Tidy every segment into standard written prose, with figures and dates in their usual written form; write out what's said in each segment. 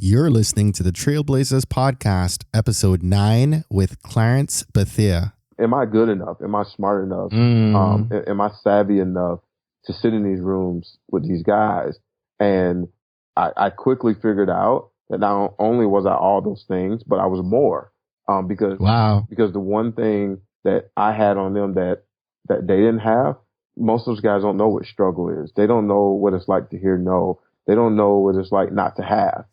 You're listening to the Trailblazers podcast, episode 9 with Clarence Bethea. Am I good enough? Am I smart enough? Am I savvy enough to sit in these rooms with these guys? And I quickly figured out that not only was I all those things, but I was more. Because the one thing that I had on them that they didn't have, most of those guys don't know what struggle is. They don't know what it's like to hear no. They don't know what it's like not to have.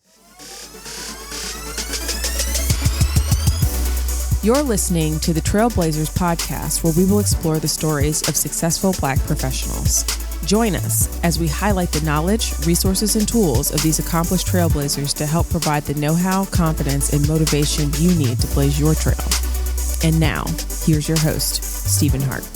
You're listening to the Trailblazers podcast, where we will explore the stories of successful Black professionals. Join us as we highlight the knowledge, resources, and tools of these accomplished trailblazers to help provide the know-how, confidence, and motivation you need to blaze your trail. And now, here's your host, Stephen Hart.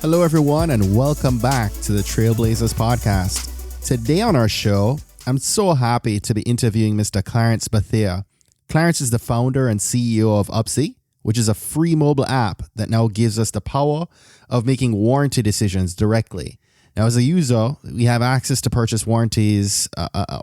Hello, everyone, and welcome back to the Trailblazers podcast. Today on our show, I'm so happy to be interviewing Mr. Clarence Bethea. Clarence is the founder and CEO of Upsie, which is a free mobile app that now gives us the power of making warranty decisions directly. Now, as a user, we have access to purchase warranties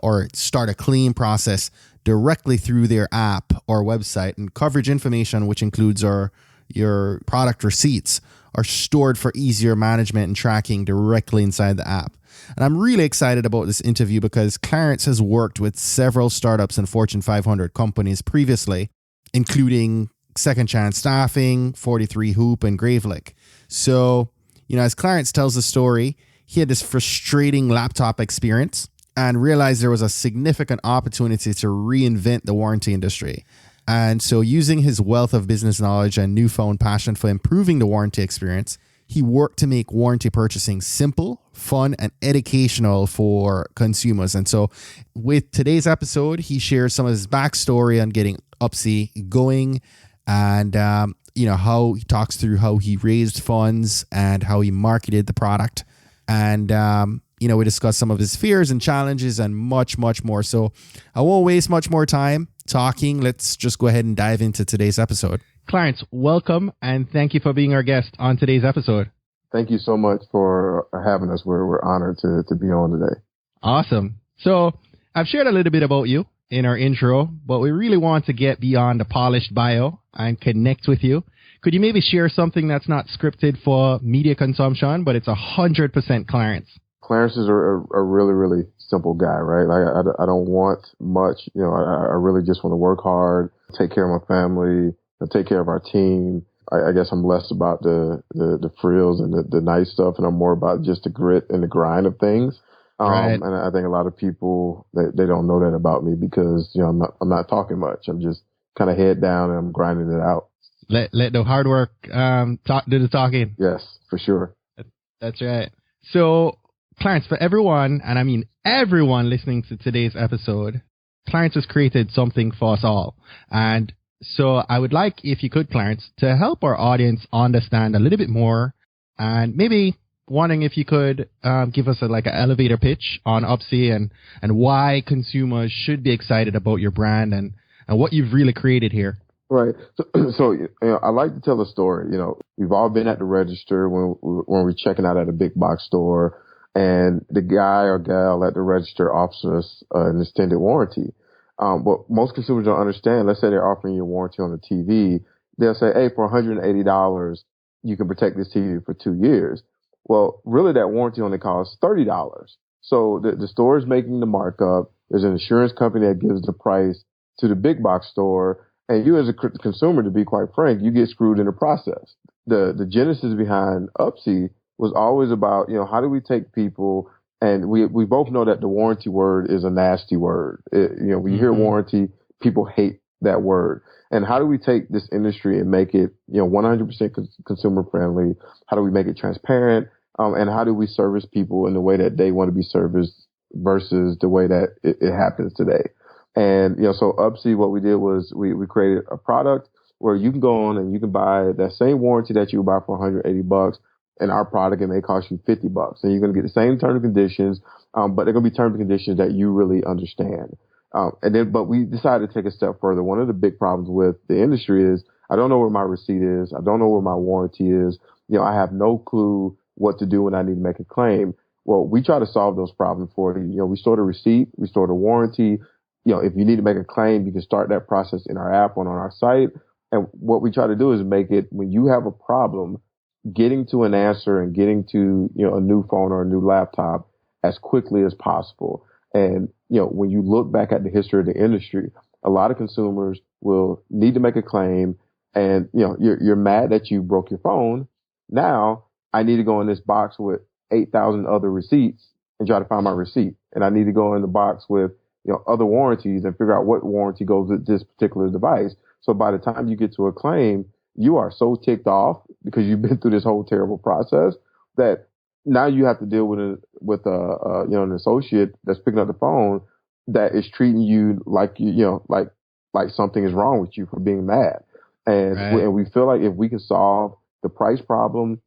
or start a claim process directly through their app or website, and coverage information, which includes your product receipts, are stored for easier management and tracking directly inside the app. And I'm really excited about this interview because Clarence has worked with several startups and Fortune 500 companies previously, including Second Chance Staffing, 43 Hoop, and Gravelick. So, as Clarence tells the story, he had this frustrating laptop experience and realized there was a significant opportunity to reinvent the warranty industry. And so, using his wealth of business knowledge and newfound passion for improving the warranty experience, he worked to make warranty purchasing simple, fun, and educational for consumers. And so with today's episode, he shares some of his backstory on getting Upsie going, and how he talks through how he raised funds and how he marketed the product. And we discuss some of his fears and challenges and much, much more. So I won't waste much more time talking. Let's just go ahead and dive into today's episode. Clarence, welcome, and thank you for being our guest on today's episode. Thank you so much for having us. We're honored to be on today. Awesome. So I've shared a little bit about you in our intro, but we really want to get beyond the polished bio and connect with you. Could you maybe share something that's not scripted for media consumption, but it's 100% Clarence? Clarence is a really, really simple guy, right? Like I don't want much. I really just want to work hard, take care of my family, take care of our team. I guess I'm less about the frills and the nice stuff, and I'm more about just the grit and the grind of things. Right. And I think a lot of people, they don't know that about me because, I'm not talking much. I'm just kind of head down and I'm grinding it out. Let the hard work do the talking. Yes, for sure. That's right. So Clarence, for everyone, and I mean everyone listening to today's episode, Clarence has created something for us all. And so I would like, if you could, Clarence, to help our audience understand a little bit more, and maybe wondering if you could give us an elevator pitch on Upsie and why consumers should be excited about your brand and what you've really created here. Right. So I like to tell a story. We've all been at the register when we're checking out at a big box store, and the guy or gal at the register offers us an extended warranty. What most consumers don't understand, let's say they're offering you a warranty on the TV, they'll say, hey, for $180, you can protect this TV for 2 years. Well, really that warranty only costs $30. So the store is making the markup. There's an insurance company that gives the price to the big box store. And you as a consumer, to be quite frank, you get screwed in the process. The genesis behind Upsie was always about, how do we take people. And we both know that the warranty word is a nasty word. When you hear warranty, people hate that word. And how do we take this industry and make it, 100% consumer friendly? How do we make it transparent? And how do we service people in the way that they want to be serviced versus the way that it happens today? And, so Upsie, what we did was we created a product where you can go on and you can buy that same warranty that you would buy for $180. And our product, it may cost you $50, and you're going to get the same terms and conditions, but they're going to be terms and conditions that you really understand. But we decided to take a step further. One of the big problems with the industry is I don't know where my receipt is. I don't know where my warranty is. I have no clue what to do when I need to make a claim. Well, we try to solve those problems for you. We store the receipt, we store the warranty, if you need to make a claim, you can start that process in our app on our site. And what we try to do is make it, when you have a problem, getting to an answer and getting to, a new phone or a new laptop as quickly as possible. And, when you look back at the history of the industry, a lot of consumers will need to make a claim and, you're mad that you broke your phone. Now I need to go in this box with 8,000 other receipts and try to find my receipt. And I need to go in the box with, other warranties and figure out what warranty goes with this particular device. So by the time you get to a claim, you are so ticked off because you've been through this whole terrible process that now you have to deal with an associate that's picking up the phone that is treating you like like something is wrong with you for being mad. And, right. And we feel like if we can solve the price problem,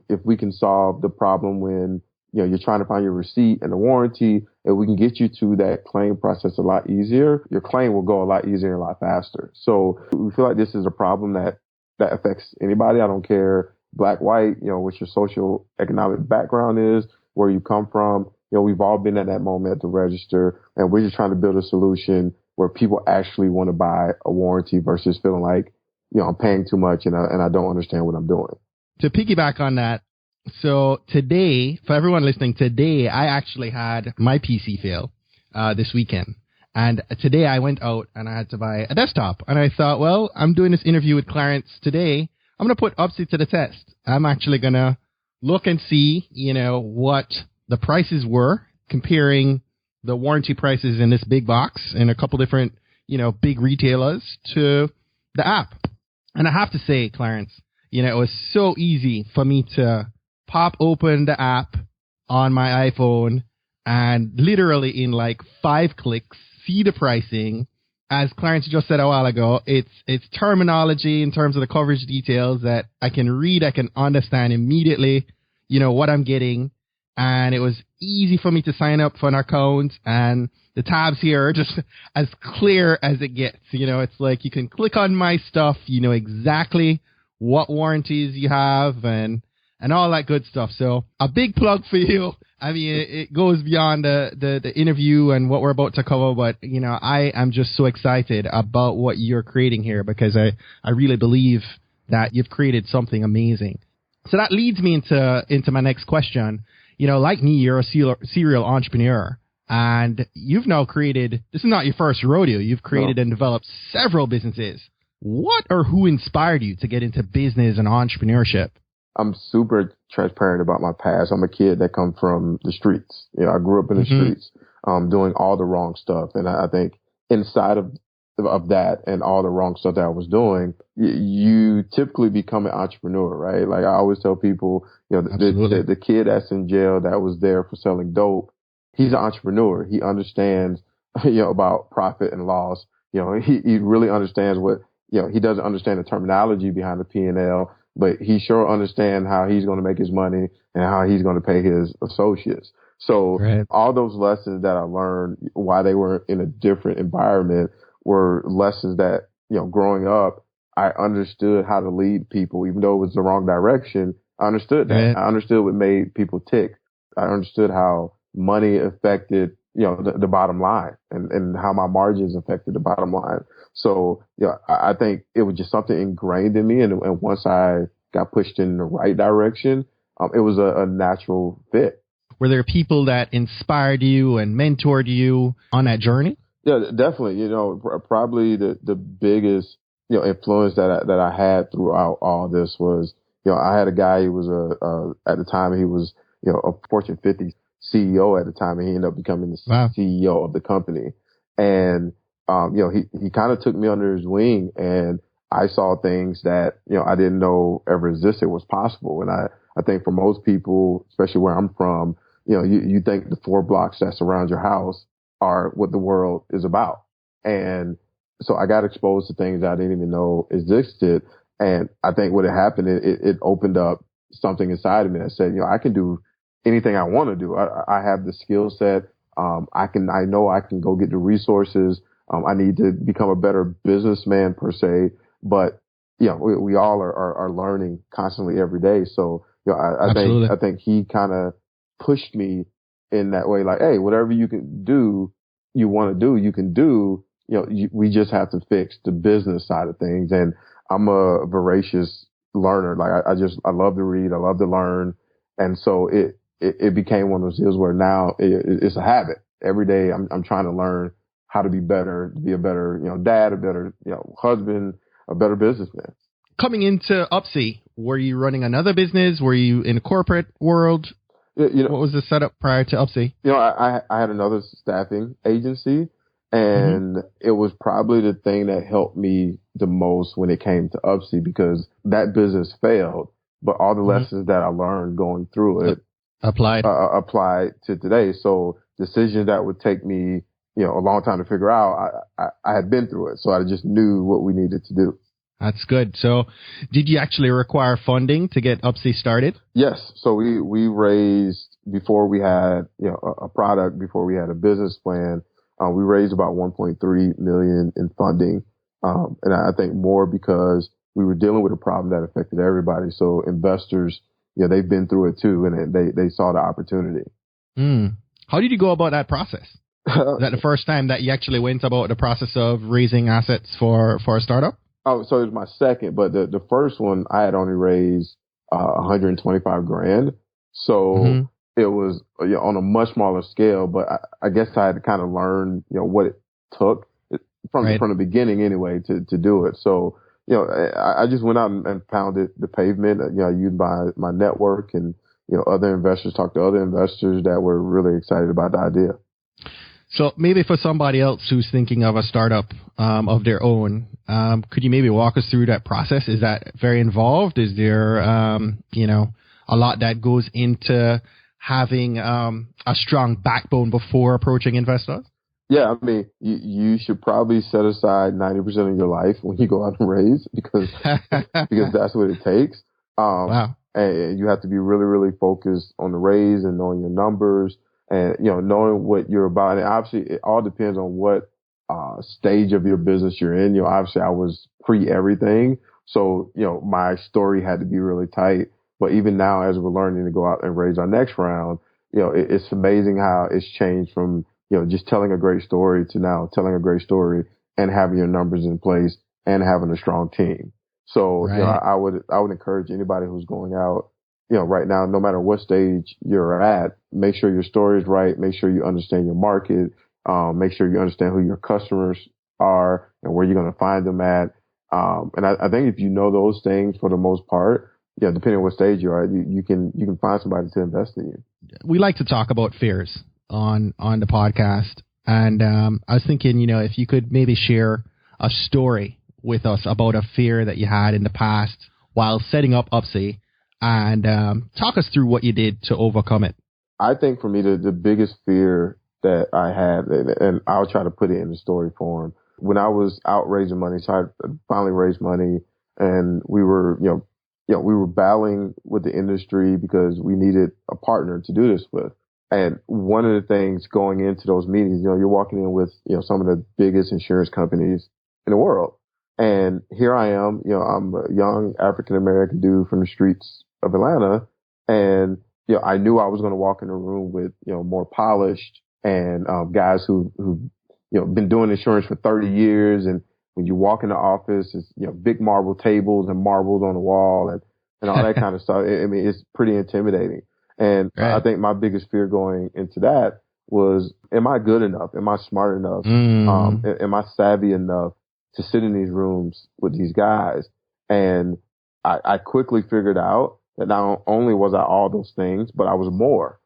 if we can solve the problem when you're trying to find your receipt and the warranty, and we can get you to that claim process a lot easier, your claim will go a lot easier and a lot faster. So we feel like this is a problem that affects anybody. I don't care, black, white, what your social economic background is, where you come from. We've all been at that moment at the register, and we're just trying to build a solution where people actually want to buy a warranty versus feeling like, I'm paying too much and I don't understand what I'm doing. To piggyback on that, so today, for everyone listening, today I actually had my PC fail this weekend. And today I went out and I had to buy a desktop. And I thought, well, I'm doing this interview with Clarence today. I'm going to put Upsie to the test. I'm actually going to look and see, what the prices were, comparing the warranty prices in this big box in a couple different, big retailers to the app. And I have to say, Clarence, it was so easy for me to pop open the app on my iPhone and literally in like 5 clicks, see the pricing. As Clarence just said a while ago, it's terminology in terms of the coverage details that I can read, I can understand immediately, what I'm getting. And it was easy for me to sign up for an account, and the tabs here are just as clear as it gets. It's like you can click on my stuff, exactly what warranties you have and all that good stuff. So a big plug for you. I mean, it goes beyond the interview and what we're about to cover, but, I am just so excited about what you're creating here because I really believe that you've created something amazing. So that leads me into my next question. Like me, you're a serial entrepreneur, and you've now created, this is not your first rodeo, you've created and developed several businesses. What or who inspired you to get into business and entrepreneurship? I'm super transparent about my past. I'm a kid that come from the streets. I grew up in the streets, doing all the wrong stuff. And I think inside of that and all the wrong stuff that I was doing, you typically become an entrepreneur, right? Like I always tell people, the kid that's in jail that was there for selling dope, he's an entrepreneur. He understands, about profit and loss. He really understands what, he doesn't understand the terminology behind the P&L, but he sure understands how he's going to make his money and how he's going to pay his associates. So all those lessons that I learned while they were in a different environment were lessons that, growing up, I understood how to lead people, even though it was the wrong direction. I understood that. I understood what made people tick. I understood how money affected, the bottom line and how my margins affected the bottom line. So, I think it was just something ingrained in me. And once I got pushed in the right direction, it was a natural fit. Were there people that inspired you and mentored you on that journey? Yeah, definitely. Probably the biggest, influence that I had throughout all this was, I had a guy who was at the time he was, a Fortune 50 CEO at the time, and he ended up becoming the CEO of the company. And, he kind of took me under his wing, and I saw things that, I didn't know ever existed was possible. And I think for most people, especially where I'm from, you think the 4 blocks that surround your house are what the world is about. And so I got exposed to things that I didn't even know existed. And I think what had happened, it opened up something inside of me that said, I can do anything I want to do. I have the skill set. I know I can go get the resources. I need to become a better businessman per se, but we all are learning constantly every day. So, I think he kind of pushed me in that way, like, hey, whatever you can do, you want to do, you can do. We just have to fix the business side of things. And I'm a voracious learner. Like I love to read. I love to learn. And so it became one of those deals where now it's a habit. Every day I'm trying to learn how to be better, to be a better, dad, a better, husband, a better businessman. Coming into Upsie, were you running another business? Were you in the corporate world? What was the setup prior to Upsie? I had another staffing agency, and it was probably the thing that helped me the most when it came to Upsie, because that business failed, but all the lessons that I learned going through it applied to today. So decisions that would take me, a long time to figure out, I had been through it. So I just knew what we needed to do. That's good. So did you actually require funding to get Upsie started? Yes. So we raised, before we had, a product, before we had a business plan, we raised about 1.3 million in funding. And I think more because we were dealing with a problem that affected everybody. So investors, they've been through it too, and they saw the opportunity. How did you go about that process? Is that the first time that you actually went about the process of raising assets for a startup? Oh, so it was my second, but the first one I had only raised 125 grand. So it was on a much smaller scale, but I guess I had to kind of learn, what it took from the beginning anyway to do it. So, I just went out and pounded the pavement, used my network and, other investors, talked to other investors that were really excited about the idea. So maybe for somebody else who's thinking of a startup of their own, could you maybe walk us through that process? Is that very involved? Is there, a lot that goes into having a strong backbone before approaching investors? Yeah, I mean, you should probably set aside 90% of your life when you go out and raise, because that's what it takes. Wow. And you have to be really, really focused on the raise and knowing your numbers and, knowing what you're about. And obviously it all depends on what stage of your business you're in. Obviously I was pre everything. So, my story had to be really tight. But even now, as we're learning to go out and raise our next round, it's amazing how it's changed from, just telling a great story to now telling a great story and having your numbers in place and having a strong team. So, I would encourage anybody who's going out, right now, no matter what stage you're at, make sure your story is right. Make sure you understand your market. Make sure you understand who your customers are and where you're going to find them at. And I think if you know those things for the most part, depending on what stage you are, you can find somebody to invest in you. We like to talk about fears on the podcast. And I was thinking, if you could maybe share a story with us about a fear that you had in the past while setting up Upsie, and talk us through what you did to overcome it. I think for me, the biggest fear that I had, and I'll try to put it in the story form, when I was out raising money, so I finally raised money, and we were, we were battling with the industry because we needed a partner to do this with. And one of the things going into those meetings, you're walking in with, some of the biggest insurance companies in the world. And here I am, I'm a young African-American dude from the streets of Atlanta. And, I knew I was going to walk in a room with, more polished and, guys who've been doing insurance for 30 years. And when you walk in the office, it's, big marble tables and marbles on the wall and all that kind of stuff. I mean, it's pretty intimidating. And I think my biggest fear going into that was, am I good enough? Am I smart enough? Am I savvy enough to sit in these rooms with these guys? And I quickly figured out that not only was I all those things, but I was more.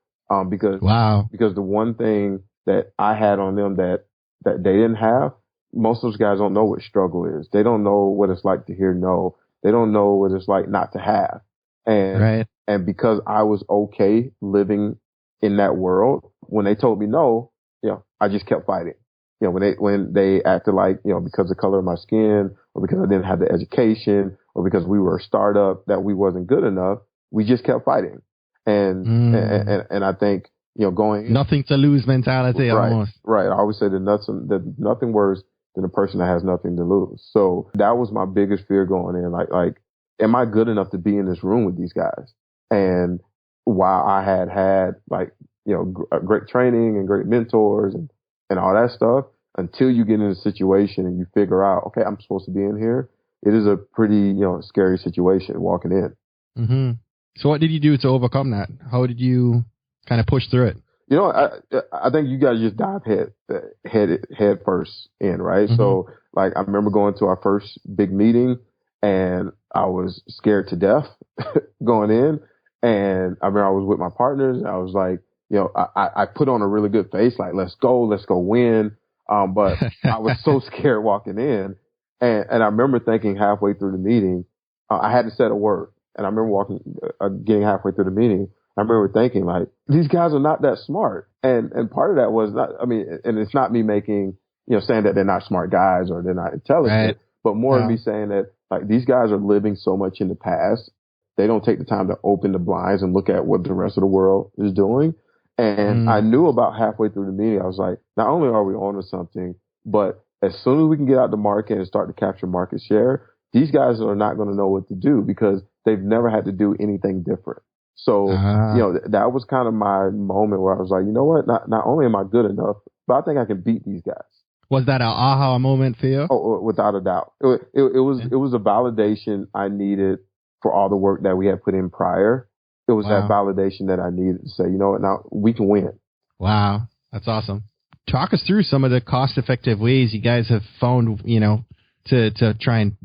Because the one thing that I had on them that they didn't have, most of those guys don't know what struggle is. They don't know what it's like to hear no. They don't know what it's like not to have. And because I was okay living in that world, when they told me no, I just kept fighting. When they acted like, because of the color of my skin or because I didn't have the education or because we were a startup that we wasn't good enough, we just kept fighting. And I think, going nothing to lose mentality almost. Right. I always say that nothing worse than a person that has nothing to lose. So that was my biggest fear going in. Like, am I good enough to be in this room with these guys? And while I had great training and great mentors and all that stuff, until you get in a situation and you figure out, okay, I'm supposed to be in here. It is a pretty, scary situation walking in. Mm-hmm. So what did you do to overcome that? How did you kind of push through it? I think you got to just dive head first in, right? Mm-hmm. So like, I remember going to our first big meeting and I was scared to death going in. And I remember I was with my partners and I was like, I put on a really good face, like, let's go win. But I was so scared walking in. And I remember thinking halfway through the meeting, I hadn't said a word. And I remember getting halfway through the meeting. I remember thinking, like, these guys are not that smart. And part of that was and it's not me making, saying that they're not smart guys or they're not intelligent, right. but more of me saying that, like, these guys are living so much in the past. They don't take the time to open the blinds and look at what the rest of the world is doing. And I knew about halfway through the meeting, I was like, not only are we on to something, but as soon as we can get out the market and start to capture market share, these guys are not going to know what to do because they've never had to do anything different. So, that was kind of my moment where I was like, you know what? Not only am I good enough, but I think I can beat these guys. Was that an aha moment for you? Oh, without a doubt. It was a validation I needed for all the work that we had put in prior. It was that validation that I needed to say, you know what, now we can win. Wow. That's awesome. Talk us through some of the cost-effective ways you guys have found, to try and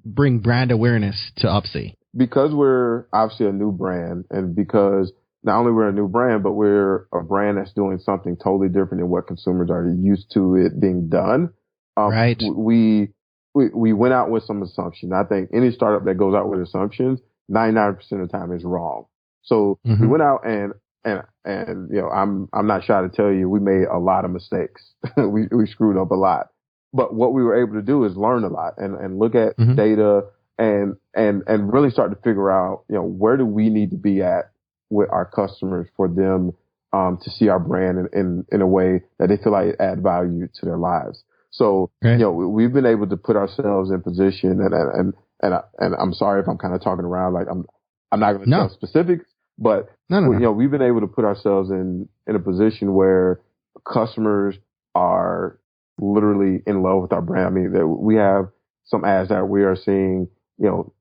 bring brand awareness to Upsie. Because we're obviously a new brand, and because not only we're a new brand, but we're a brand that's doing something totally different than what consumers are used to it being done. Right. We went out with some assumptions. I think any startup that goes out with assumptions, 99% of the time is wrong. So we went out and I'm not shy to tell you, we made a lot of mistakes. we screwed up a lot. But what we were able to do is learn a lot and look at data and really start to figure out, where do we need to be at with our customers for them to see our brand in a way that they feel like it add value to their lives. So, we've been able to put ourselves in position and I'm sorry if I'm kind of talking around, like I'm not going to tell specifics, but we've been able to put ourselves in a position where customers are literally in love with our brand. I mean, we have some ads that we are seeing,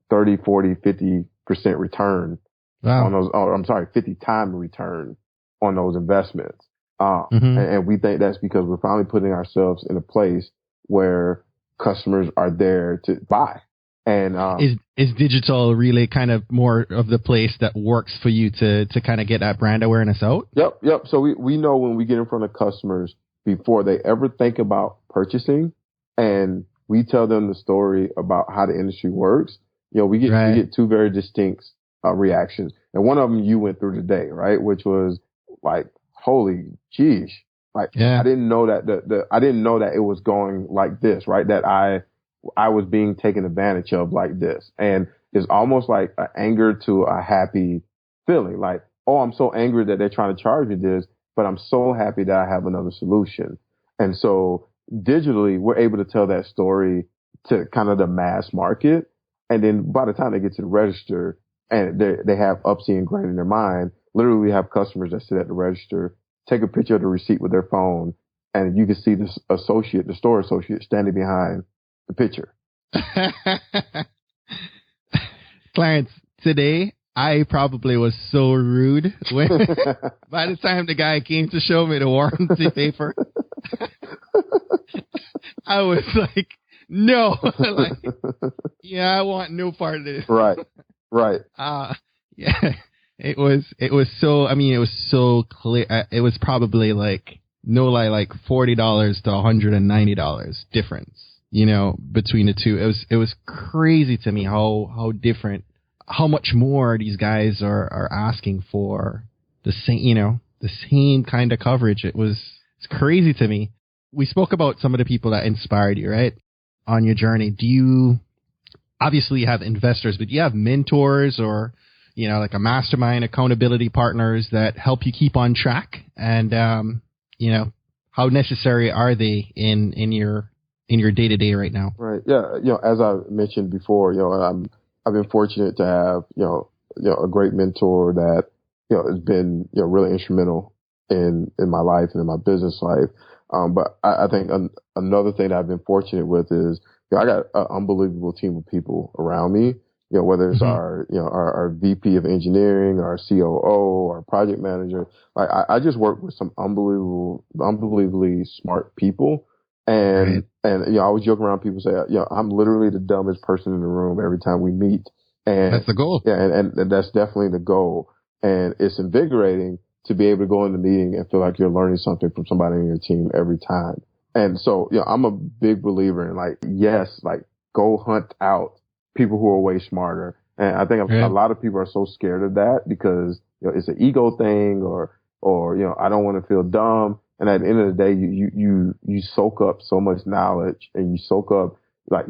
30, 40, 50% return on those, 50 time return on those investments. And we think that's because we're finally putting ourselves in a place where customers are there to buy. And is digital really kind of more of the place that works for you to kind of get that brand awareness out? Yep. So we know when we get in front of customers before they ever think about purchasing, and we tell them the story about how the industry works, we get two very distinct reactions. And one of them you went through today, right? Which was like, holy geez. Like, I didn't know that I didn't know that it was going like this, right? That I was being taken advantage of like this. And it's almost like an anger to a happy feeling. Like, oh, I'm so angry that they're trying to charge me this, but I'm so happy that I have another solution. And so digitally, we're able to tell that story to kind of the mass market. And then by the time they get to the register and they have Upsie ingrained in their mind, literally we have customers that sit at the register, take a picture of the receipt with their phone, and you can see the store associate standing behind the picture. Clarence, today I probably was so rude when by the time the guy came to show me the warranty paper, I was like, no, like, I want no part of this. Right. It was so clear. It was probably like $40 to $190 difference, between the two. It was crazy to me how different, how much more these guys are asking for the same kind of coverage. It's crazy to me. We spoke about some of the people that inspired you, right? On your journey. Do you obviously have investors, but do you have mentors or, like a mastermind, accountability partners that help you keep on track? And, how necessary are they in your day-to-day right now? Right. Yeah. As I mentioned before, I've been fortunate to have, a great mentor that, has been, really instrumental in my life and in my business life. But I think another thing that I've been fortunate with is, I got an unbelievable team of people around me. Whether it's our VP of engineering, our COO, our project manager. Like I just work with some unbelievably smart people. And I always joke around, people say, I'm literally the dumbest person in the room every time we meet. And that's the goal. Yeah. And that's definitely the goal. And it's invigorating to be able to go in the meeting and feel like you're learning something from somebody in your team every time. And so, I'm a big believer in go hunt out people who are way smarter. And I think a lot of people are so scared of that because it's an ego thing or I don't want to feel dumb. And at the end of the day, you soak up so much knowledge and you soak up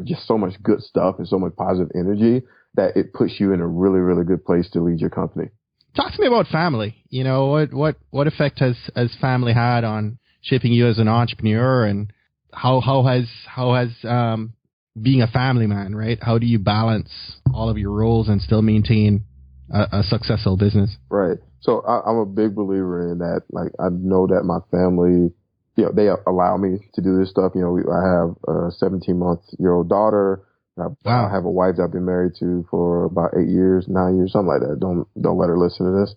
just so much good stuff and so much positive energy that it puts you in a really, really good place to lead your company. Talk to me about family. What effect has family had on shaping you as an entrepreneur, and how has being a family man, right? How do you balance all of your roles and still maintain a successful business? Right. So I'm a big believer in that. I know that my family, they allow me to do this stuff. I have a 17-month-old daughter. I have a wife that I've been married to for about 8 years, 9 years, something like that. Don't let her listen to this.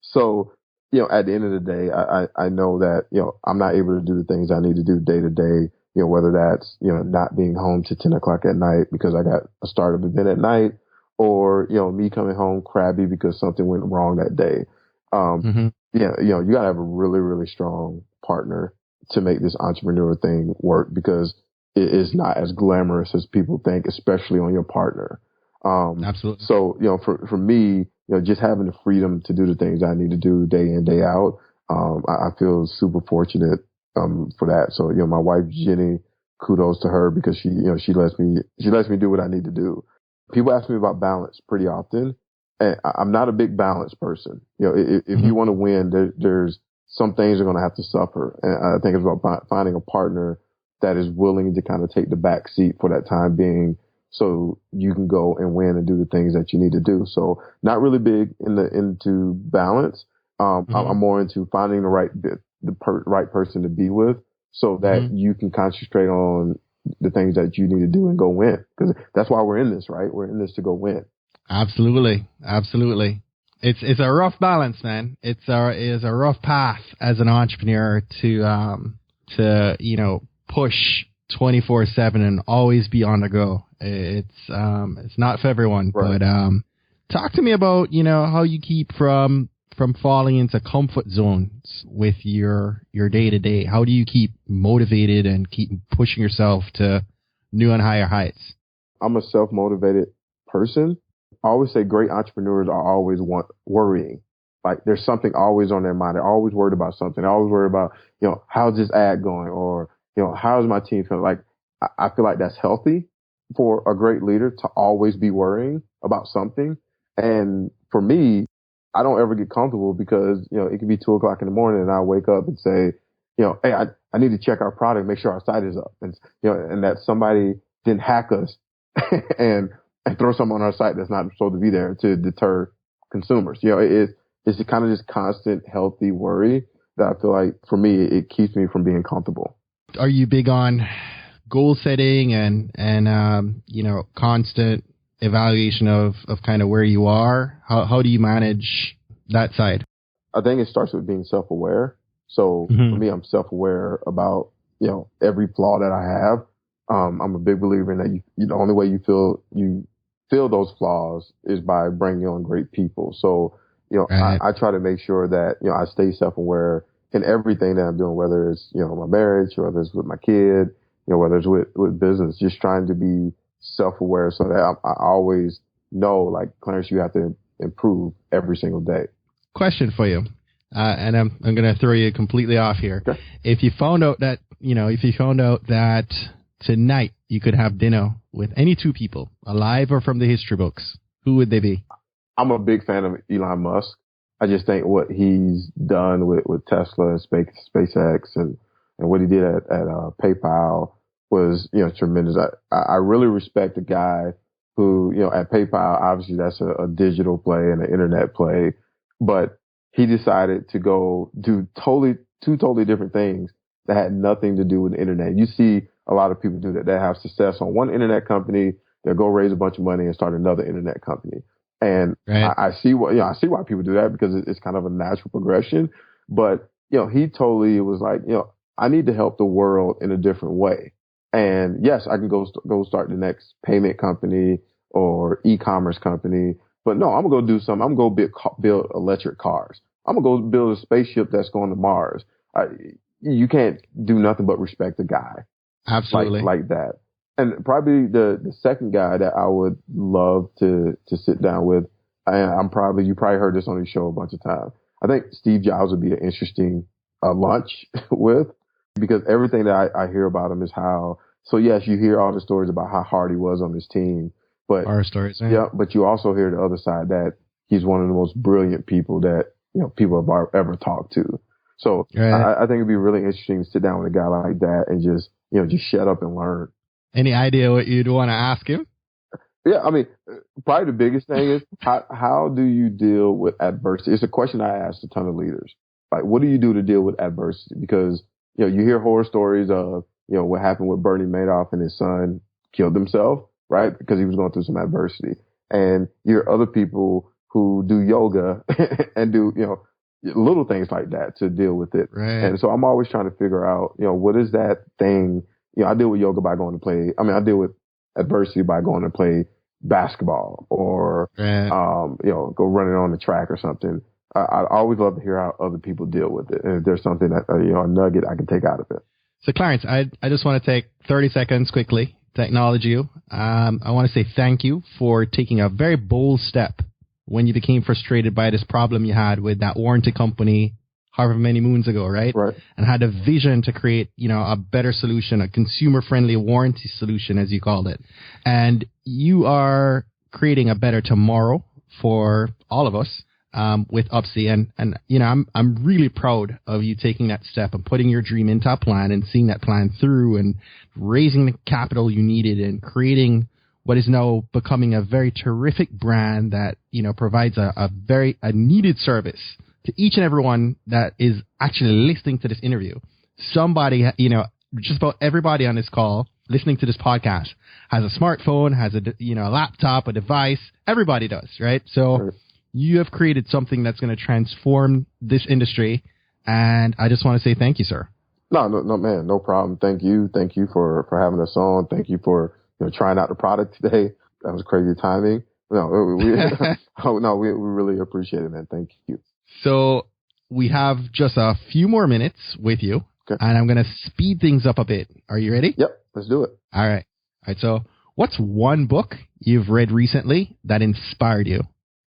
So, at the end of the day, I know that, I'm not able to do the things I need to do day to day, whether that's, not being home to 10 o'clock at night because I got a startup event at night, or, me coming home crabby because something went wrong that day. You gotta have a really, really strong partner to make this entrepreneur thing work, because it is not as glamorous as people think, especially on your partner. Absolutely. So, for me, just having the freedom to do the things I need to do day in, day out, I feel super fortunate, for that. So, my wife, Jenny, kudos to her because she lets me do what I need to do. People ask me about balance pretty often, and I'm not a big balance person. If you want to win, there's some things are going to have to suffer. And I think it's about finding a partner that is willing to kind of take the back seat for that time being, so you can go and win and do the things that you need to do. So not really big into balance. I'm more into finding the right person to be with, so that you can concentrate on the things that you need to do and go win. Because that's why we're in this, right? We're in this to go win. Absolutely. It's a rough balance, man. It is a rough path as an entrepreneur to push 24/7 and always be on the go. It's not for everyone, right. But talk to me about how you keep from falling into comfort zones with your day to day. How do you keep motivated and keep pushing yourself to new and higher heights? I'm a self-motivated person. I always say great entrepreneurs are always worrying. There's something always on their mind. They're always worried about something. They're always worried about, how's this ad going, or how's my team feeling? I feel like that's healthy for a great leader to always be worrying about something. And for me, I don't ever get comfortable because, it could be 2 o'clock in the morning and I wake up and say, hey, I need to check our product, make sure our site is up. And, and that somebody didn't hack us and throw something on our site that's not supposed to be there to deter consumers. It's kind of this constant healthy worry that I feel like for me, it keeps me from being comfortable. Are you big on goal setting and constant evaluation of kind of where you are? How do you manage that side? I think it starts with being self-aware. So for me, I'm self-aware about, every flaw that I have. I'm a big believer in that the only way you feel those flaws is by bringing on great people. So, right. I try to make sure that, I stay self-aware in everything that I'm doing, whether it's, my marriage, or whether it's with my kid, whether it's with business, just trying to be self-aware so that I always know, Clarence, you have to improve every single day. Question for you. And I'm going to throw you completely off here. Okay. If you found out that tonight you could have dinner with any two people, alive or from the history books, who would they be? I'm a big fan of Elon Musk. I just think what he's done with Tesla and SpaceX and what he did at PayPal was, tremendous. I really respect the guy who, at PayPal, obviously that's a digital play and an internet play, but he decided to go do totally two totally different things that had nothing to do with the internet. You see a lot of people do that. They have success on one internet company. They'll go raise a bunch of money and start another internet company. And Right. I see I see why people do that, because it's kind of a natural progression. But, he totally was like, I need to help the world in a different way. And yes, I can go start the next payment company or e-commerce company. But no, I'm going to go do something. I'm going to go build electric cars. I'm going to go build a spaceship that's going to Mars. You can't do nothing but respect the guy. Absolutely. Like that. And probably the second guy that I would love to sit down with, you probably heard this on his show a bunch of times. I think Steve Jobs would be an interesting lunch with, because everything that I hear about him is how, so yes, you hear all the stories about how hard he was on his team, but Horror stories. Right? yeah, but you also hear the other side, that he's one of the most brilliant people that, people have ever talked to. So right. I think it'd be really interesting to sit down with a guy like that and just shut up and learn. Any idea what you'd want to ask him? Yeah, I mean, probably the biggest thing is how do you deal with adversity? It's a question I ask a ton of leaders. Like, what do you do to deal with adversity? Because, you hear horror stories of, what happened with Bernie Madoff and his son killed himself, right? Because he was going through some adversity. And you hear other people who do yoga and do, little things like that to deal with it. Right. And so I'm always trying to figure out, what is that thing? I deal with yoga by going to play. I deal with adversity by going to play basketball or, right. Go running on the track or something. I always love to hear how other people deal with it. And if there's something that, a nugget I can take out of it. So Clarence, I just want to take 30 seconds quickly to acknowledge you. I want to say thank you for taking a very bold step when you became frustrated by this problem you had with that warranty company however many moons ago, right? Right. And had a vision to create, a better solution, a consumer-friendly warranty solution, as you called it. And you are creating a better tomorrow for all of us with Upsie. And I'm really proud of you taking that step and putting your dream into a plan and seeing that plan through and raising the capital you needed and creating what is now becoming a very terrific brand that, provides a needed service to each and everyone that is actually listening to this interview. Somebody, just about everybody on this call listening to this podcast has a smartphone, has a laptop, a device. Everybody does, right? So Sure. You have created something that's going to transform this industry. And I just want to say thank you, sir. No, man, no problem. Thank you. Thank you for having us on. Thank you for trying out the product today. That was crazy timing. No, we really appreciate it, man. Thank you. So we have just a few more minutes with you, okay. And I'm going to speed things up a bit. Are you ready? Yep, let's do it. All right. So what's one book you've read recently that inspired you?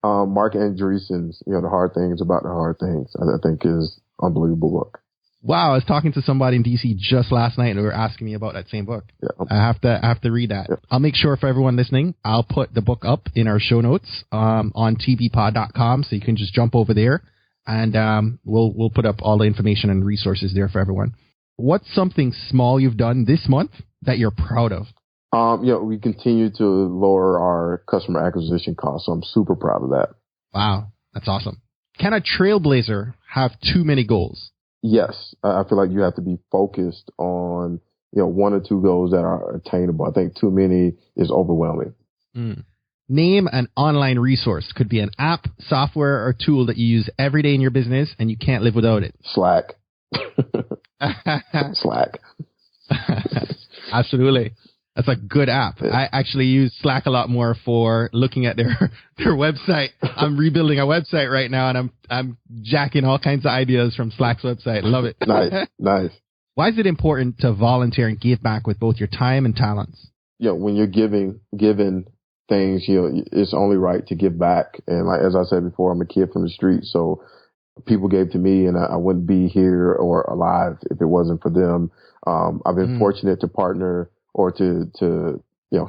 Mark Andreessen's, The Hard Things About the Hard Things, I think is an unbelievable book. Wow, I was talking to somebody in DC just last night and they were asking me about that same book. Yeah. I have to read that. Yeah. I'll make sure for everyone listening, I'll put the book up in our show notes on tvpod.com, so you can just jump over there and we'll put up all the information and resources there for everyone. What's something small you've done this month that you're proud of? We continue to lower our customer acquisition costs, so I'm super proud of that. Wow, that's awesome. Can a trailblazer have too many goals? Yes, I feel like you have to be focused on, one or two goals that are attainable. I think too many is overwhelming. Name an online resource. Could be an app, software, or tool that you use every day in your business and you can't live without it. Slack. Slack. Absolutely. That's a good app. Yeah. I actually use Slack a lot more for looking at their website. I'm rebuilding a website right now, and I'm jacking all kinds of ideas from Slack's website. Love it. Nice. Why is it important to volunteer and give back with both your time and talents? When you're giving things, it's only right to give back. And like as I said before, I'm a kid from the street, so people gave to me, and I wouldn't be here or alive if it wasn't for them. I've been fortunate to partner or to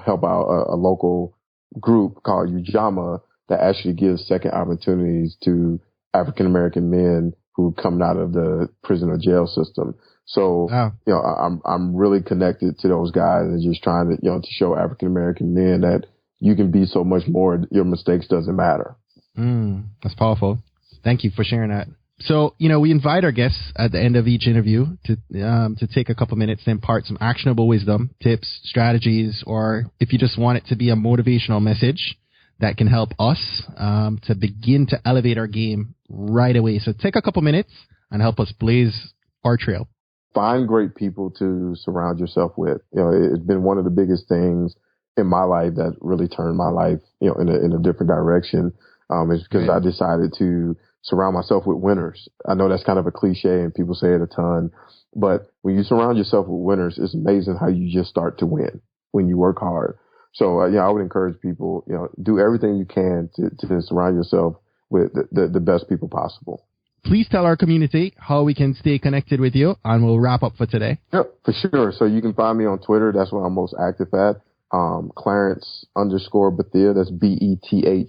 help out a local group called Ujamaa that actually gives second opportunities to African American men who come out of the prison or jail system. So I'm really connected to those guys and just trying to to show African American men that you can be so much more. Your mistakes doesn't matter. That's powerful. Thank you for sharing that. So, we invite our guests at the end of each interview to take a couple minutes to impart some actionable wisdom, tips, strategies, or if you just want it to be a motivational message that can help us to begin to elevate our game right away. So take a couple minutes and help us blaze our trail. Find great people to surround yourself with. It's been one of the biggest things in my life that really turned my life, in a different direction. It's because I decided to surround myself with winners. I know that's kind of a cliche and people say it a ton, but when you surround yourself with winners, it's amazing how you just start to win when you work hard. So, I would encourage people, do everything you can to surround yourself with the best people possible. Please tell our community how we can stay connected with you, and we'll wrap up for today. Yep, for sure. So you can find me on Twitter. That's where I'm most active at. Clarence_Bethea. That's Bethea.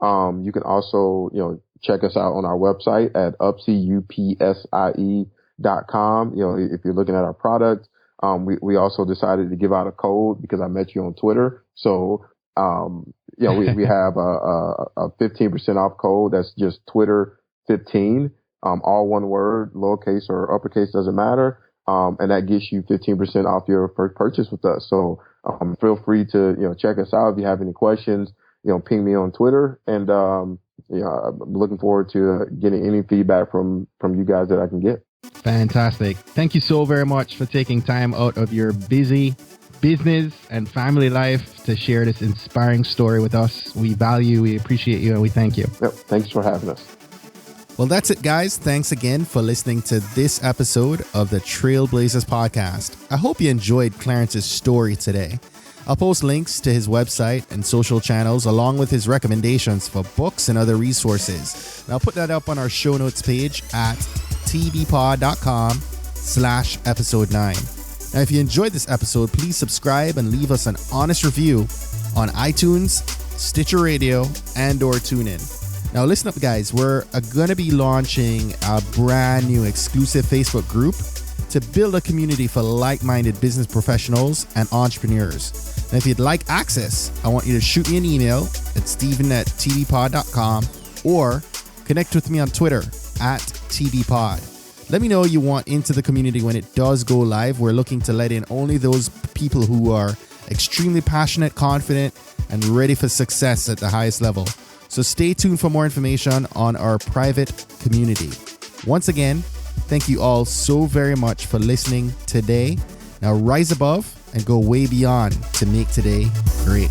You can also, check us out on our website at upsie.com. If you're looking at our product, we also decided to give out a code because I met you on Twitter. So, we have a 15% off code. That's just Twitter 15, all one word, lowercase or uppercase, doesn't matter. And that gets you 15% off your first purchase with us. So, feel free to, check us out. If you have any questions, ping me on Twitter, and, I'm looking forward to getting any feedback from you guys that I can get. Fantastic. Thank you so very much for taking time out of your busy business and family life to share this inspiring story with us. We appreciate you, and we thank you. Yep. Thanks for having us. Well, that's it, guys. Thanks again for listening to this episode of the Trailblazers podcast. I hope you enjoyed Clarence's story today. I'll post links to his website and social channels along with his recommendations for books and other resources. And I'll put that up on our show notes page at tbpod.com/episode 9. Now, if you enjoyed this episode, please subscribe and leave us an honest review on iTunes, Stitcher Radio, and/or TuneIn. Now, listen up, guys. We're going to be launching a brand new exclusive Facebook group to build a community for like-minded business professionals and entrepreneurs. And if you'd like access, I want you to shoot me an email at steven@tbpod.com or connect with me on Twitter @tbpod. Let me know you want into the community when it does go live. We're looking to let in only those people who are extremely passionate, confident, and ready for success at the highest level. So stay tuned for more information on our private community. Once again, thank you all so very much for listening today. Now rise above and go way beyond to make today great.